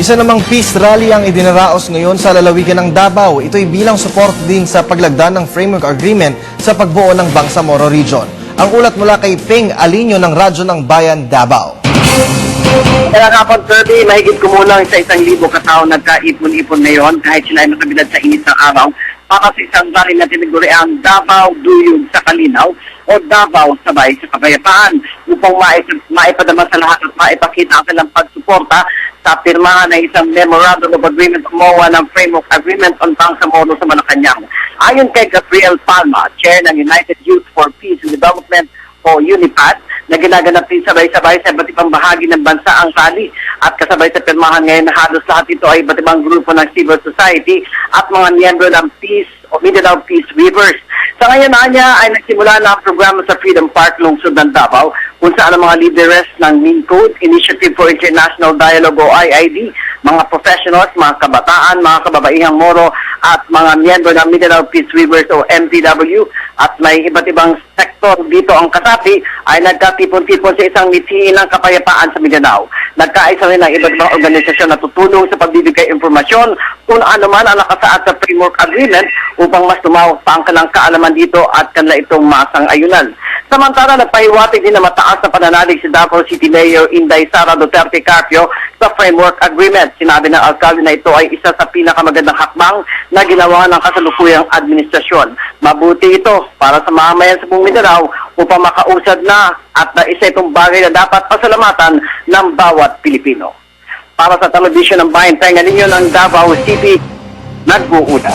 Isa namang peace rally ang idinaraos ngayon sa lalawigan ng Davao. Ito'y bilang support din sa paglagda ng framework agreement sa pagbuo ng Bangsamoro Region. Ang ulat mula kay Ping Alinio ng Radyo ng Bayan, Davao. Kalakapon, Kirby, mahigit kumulang sa 1,000 katao nagkaipon-ipon ngayon kahit sila ay makabilad sa init ng araw para sa isang rally na tinaguri ang Davao Duyog sa Kalinaw o Davao Sabay sa Kapayapaan upang maipadama sa lahat at maipakita ang kanilang pagsuporta sa pirmahan ng isang Memorandum of Agreement o MOA ng Framework Agreement on Bangsamoro sa Malacanang. Ayon kay Gabriel Palma, Chair ng United Youth for Peace and Development o UNIPAD, na ginaganap din sabay-sabay sa iba't ibang bahagi ng bansa ang rally at kasabay sa pirmahan ngayon na halos lahat ito ay iba't ibang grupo ng civil society at mga miyembro ng Peace o Mindanao Peace Weavers. Sa ngayon niya ay nagsimula na ang programa sa Freedom Park, lungsod ng Davao, kung saan ang mga leaders ng MINCODE, Initiative for International Dialogue o IID, mga professionals, mga kabataan, mga kababaihang Moro at mga miyembro ng Mindanao Peace Weavers o MPW at may iba't ibang sektor dito ang kasapi ay nagkatipon-tipon sa isang mithiin ng kapayapaan sa Mindanao. Nagkaisa rin ng iba't ibang organisasyon na tutulong sa pagbibigay informasyon kung ano man ang nakasaad sa Framework Agreement upang mas tumawag pa ang kanilang kaalaman dito at kanila itong masang-ayunan. Samantala, nagpahiwatig din na mataas na pananalig si Davao City Mayor Inday Sara Duterte Carpio sa Framework Agreement. Sinabi ng alkalde na ito ay isa sa pinakamagandang hakbang na ginawa ng kasalukuyang administrasyon. Mabuti ito para sa mamayan sa buong Mindanao upang makausad na at na isa itong bagay na dapat pasalamatan ng bawat Pilipino. Para sa Telebisyon ng Bayan, Ping Alinio ng Davao City, nag-uulat.